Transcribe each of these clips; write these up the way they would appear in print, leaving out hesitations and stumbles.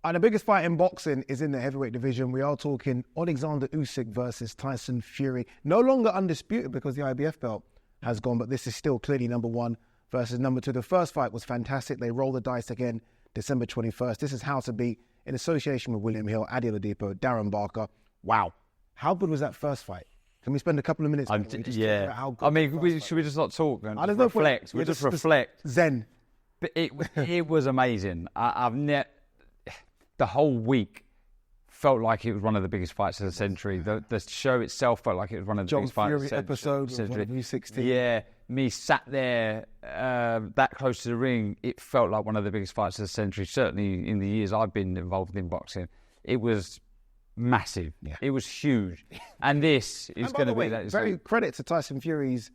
And the biggest fight in boxing is in the heavyweight division. We are talking Alexander Usyk versus Tyson Fury. No longer undisputed because the IBF belt has gone, but this is still clearly number one versus number two. The first fight was fantastic. They roll the dice again December 21st. This is How to Beat in association with William Hill, Adi Oladipo, Darren Barker. Wow. How good was that first fight? Can we spend a couple of minutes? Yeah. How good Should we just not talk and just reflect? reflect? We just reflect. Zen. But it was amazing. The whole week felt like it was one of the biggest fights of the century. The show itself felt like it was one of the biggest fights of the century. Episode of one of U16. Yeah, me sat there that close to the ring, it felt like one of the biggest fights of the century. Certainly in the years I've been involved in boxing, it was massive. Yeah. It was huge. And this is going to be that. Very credit to Tyson Fury's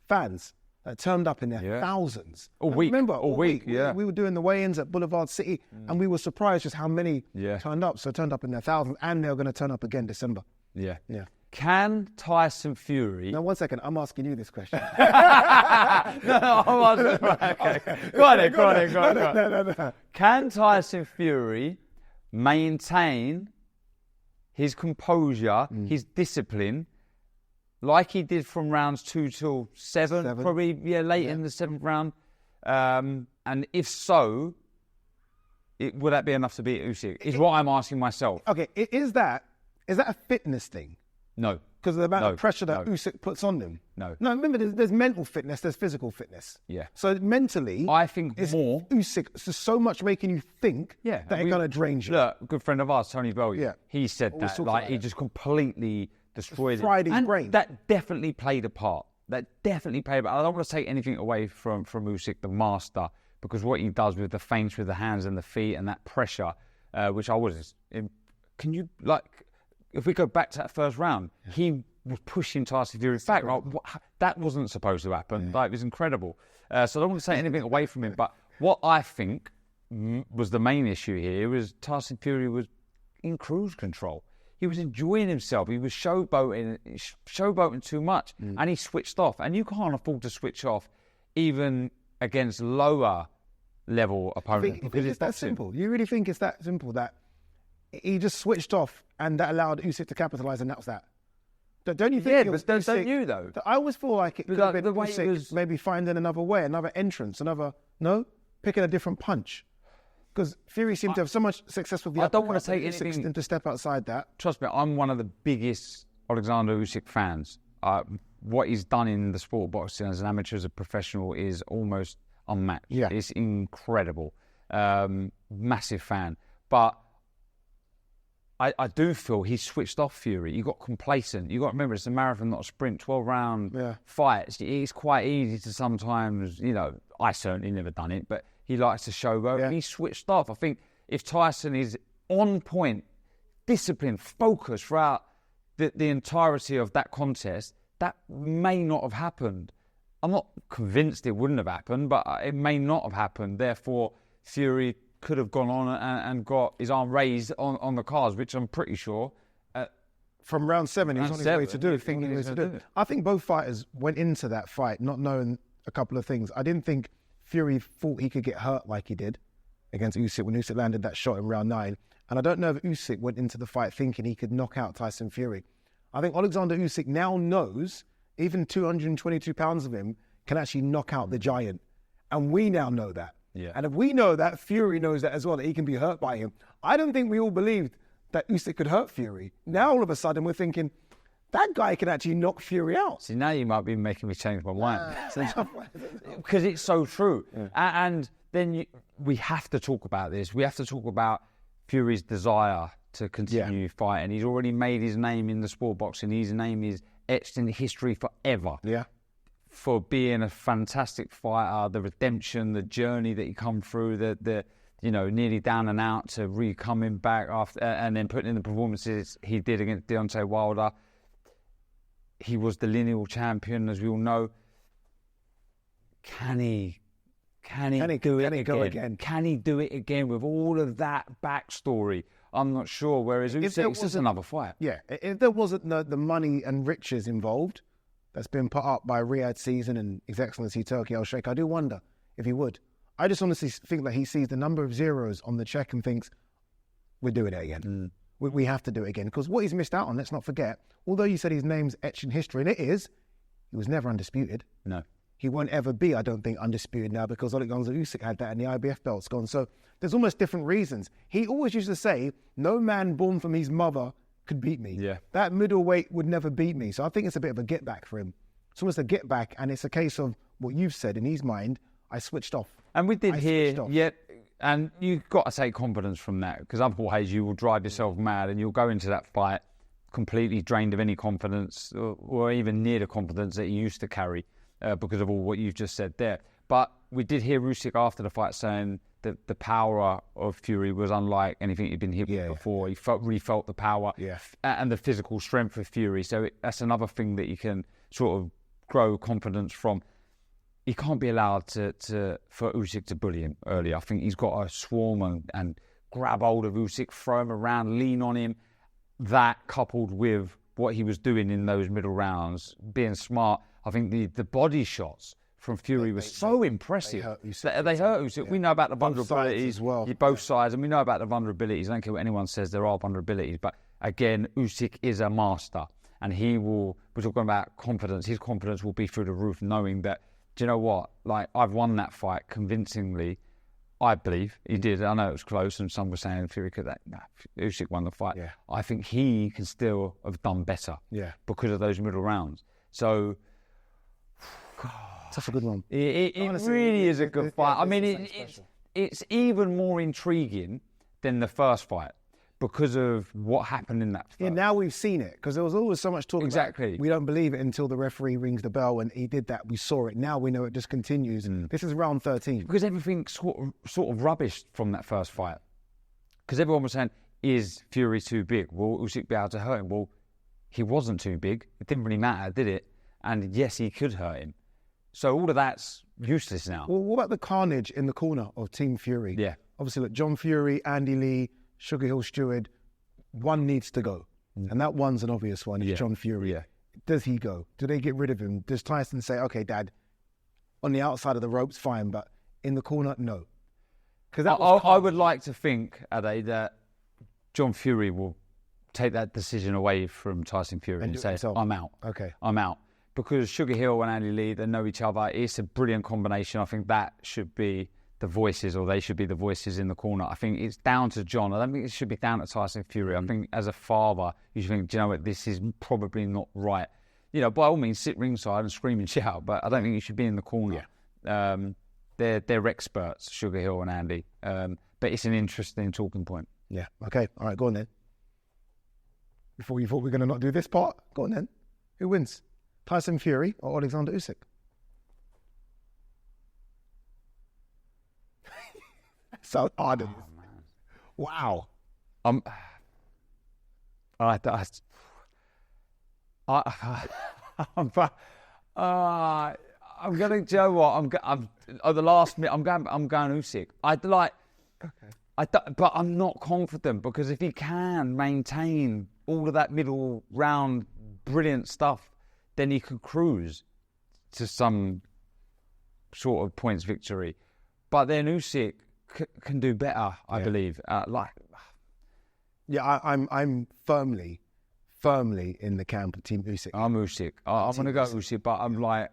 fans that turned up in their thousands. All week. Remember, all week. Yeah. We were doing the weigh-ins at Boulevard City and we were surprised just how many turned up. So turned up in their thousands and they're going to turn up again December. Yeah. Yeah. Can Tyson Fury... Now, 1 second. I'm asking you this question. No, I'm asking... Okay. Go on. No. Can Tyson Fury maintain his composure, his discipline, like he did from rounds 2 till 7. Probably late in the 7th round? And if so, would that be enough to beat Usyk? Is what I'm asking myself. Okay, is that a fitness thing? No. Because of the amount of pressure that Usyk puts on them? No. No, remember, there's mental fitness, there's physical fitness. Yeah. So mentally, I think more Usyk, it's so much making you think that it's going to drain you. Look, a good friend of ours, Tony Bell, he said that. Like, he just completely destroyed fried his brain. That definitely played a part. I don't want to take anything away from Usyk, the master, because what he does with the feints, with the hands and the feet and that pressure, which I was... Can you, if we go back to that first round, he was pushing Tyson Fury back. Right? That wasn't supposed to happen. It was incredible. So I don't want to say anything away from him, but what I think was the main issue here was Tyson Fury was in cruise control. He was enjoying himself. He was showboating too much, and he switched off. And you can't afford to switch off even against lower level opponents. You think it's that simple? You really think it's that simple that he just switched off and that allowed Usyk to capitalise, and that was that? Don't you think? Yeah, but don't you though? I always feel like it could have been Usyk maybe finding another way, another entrance, picking a different punch. Because Fury seemed to have so much success with the I don't want to take anything to step outside that. Trust me, I'm one of the biggest Alexander Usyk fans. What he's done in the sport of boxing as an amateur, as a professional, is almost unmatched. Yeah. It's incredible. Massive fan. But I do feel he switched off Fury. He got complacent. You got to remember, it's a marathon, not a sprint. 12-round fights. It's quite easy to sometimes, I certainly never done it, but he likes to showboat. Yeah. He switched off. I think if Tyson is on point, disciplined, focused throughout the entirety of that contest, that may not have happened. I'm not convinced it wouldn't have happened, but it may not have happened. Therefore, Fury could have gone on and got his arm raised on the cards, which I'm pretty sure. From round 7, he was on his way to do it. I think both fighters went into that fight not knowing a couple of things. I didn't think Fury thought he could get hurt like he did against Usyk when Usyk landed that shot in round 9. And I don't know if Usyk went into the fight thinking he could knock out Tyson Fury. I think Alexander Usyk now knows even 222 pounds of him can actually knock out the giant. And we now know that. Yeah. And if we know that, Fury knows that as well, that he can be hurt by him. I don't think we all believed that Usyk could hurt Fury. Now all of a sudden we're thinking, that guy can actually knock Fury out. See, now you might be making me change my mind. Because it's so true. Yeah. And then we have to talk about this. We have to talk about Fury's desire to continue fighting. He's already made his name in the sport of boxing. His name is etched in history forever. Yeah. For being a fantastic fighter, the redemption, the journey that he come through, the nearly down and out to coming back after, and then putting in the performances he did against Deontay Wilder. He was the lineal champion, as we all know. Can he do it again? Can he do it again with all of that backstory? I'm not sure. Whereas it's just another fight. Yeah, if there wasn't the money and riches involved that's been put up by Riyadh Season and His Excellency Turki Al-Sheikh, I do wonder if he would. I just honestly think that he sees the number of zeros on the check and thinks, we're doing it again. We have to do it again because what he's missed out on, let's not forget, although you said his name's etched in history, and it is, he was never undisputed. No. He won't ever be, I don't think, undisputed now because Alexander Usyk had that and the IBF belt's gone. So there's almost different reasons. He always used to say, no man born from his mother could beat me. Yeah. That middleweight would never beat me. So I think it's a bit of a get back for him. It's almost a get back, and it's a case of what you've said in his mind, I switched off. And we did hear, and you've got to take confidence from that because otherwise you will drive yourself mad and you'll go into that fight completely drained of any confidence or even near the confidence that you used to carry because of all what you've just said there. But we did hear Usyk after the fight saying that the power of Fury was unlike anything he'd been hit with before. He really felt the power and the physical strength of Fury. So that's another thing that you can sort of grow confidence from. He can't be allowed for Usyk to bully him early. I think he's got to swarm and grab hold of Usyk, throw him around, lean on him. That coupled with what he was doing in those middle rounds, being smart, I think the body shots from Fury were so impressive. They hurt Usyk. Yeah. We know about the vulnerabilities as well. Both sides, and we know about the vulnerabilities. I don't care what anyone says, there are vulnerabilities. But again, Usyk is a master, and we're talking about confidence. His confidence will be through the roof, knowing that, do you know what? Like, I've won that fight convincingly. I believe he did. I know it was close, and some were saying Fury could that. Nah, Usyk won the fight. Yeah. I think he can still have done better. Because of those middle rounds. So, that's a good one. It honestly, really is a good fight. I mean, it's even more intriguing than the first fight because of what happened in that fight. Yeah, now we've seen it because there was always so much talk. Exactly. About, we don't believe it until the referee rings the bell, and he did that. We saw it. Now we know it just continues. This is round 13. Because everything sort of rubbish from that first fight. Because everyone was saying, is Fury too big? Will Usyk be able to hurt him? Well, he wasn't too big. It didn't really matter, did it? And yes, he could hurt him. So all of that's useless now. Well, what about the carnage in the corner of Team Fury? Yeah. Obviously, look, John Fury, Andy Lee, Sugar Hill Stewart, one needs to go. And that one's an obvious one. It's John Fury. Yeah. Does he go? Do they get rid of him? Does Tyson say, okay, Dad, on the outside of the ropes, fine, but in the corner, no? Because I would like to think, Ade, that John Fury will take that decision away from Tyson Fury and say, I'm out. Okay. I'm out. Because Sugar Hill and Andy Lee, they know each other. It's a brilliant combination. I think that should be the voices, or they should be the voices in the corner. I think it's down to John. I don't think it should be down to Tyson Fury. I think as a father, you should think, do you know what, this is probably not right. You know, by all means, sit ringside and scream and shout, but I don't think you should be in the corner. Yeah. They're experts, Sugar Hill and Andy. But it's an interesting talking point. Yeah. Okay. All right, go on then. Before you thought we were going to not do this part, go on then. Who wins? Tyson Fury or Alexander Usyk? So hard. Oh, wow. I'm going to. Joe. What? I'm at the last minute. I'm going Usyk. But I'm not confident because if he can maintain all of that middle round brilliant stuff, then he could cruise to some sort of points victory. But then Usyk can do better, I believe. Yeah, I'm firmly in the camp of Team Usyk. I'm Usyk. I'm going to go Usyk, but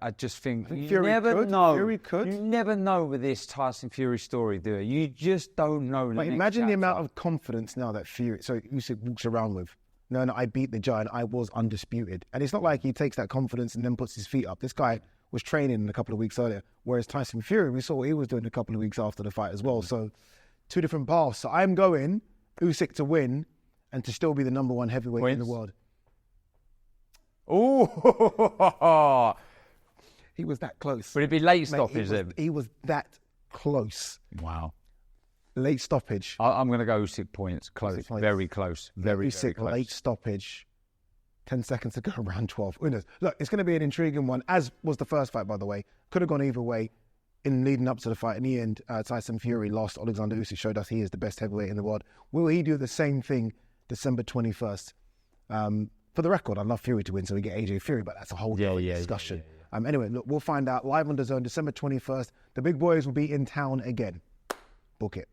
I just think you Fury never know. Fury could. You never know with this Tyson Fury story, do you? You just don't know. But imagine the amount of confidence now that Usyk walks around with. No, I beat the giant. I was undisputed. And it's not like he takes that confidence and then puts his feet up. This guy was training a couple of weeks earlier, whereas Tyson Fury, we saw what he was doing a couple of weeks after the fight as well. So, two different paths. So I'm going Usyk to win and to still be the number one heavyweight in the world. Oh, he was that close. Would it be late stoppage then? He was that close. Wow. Late stoppage. I'm going to go Usyk points. Close. Usyk very close. Very Usyk, close. Late stoppage. 10 seconds to go, round 12. Who knows? Look, it's going to be an intriguing one, as was the first fight, by the way. Could have gone either way in leading up to the fight. In the end, Tyson Fury lost. Alexander Usyk showed us he is the best heavyweight in the world. Will he do the same thing December 21st? For the record, I'd love Fury to win so we get AJ Fury, but that's a whole different discussion. Yeah. Anyway, look, we'll find out live on DAZN December 21st. The big boys will be in town again. Book it.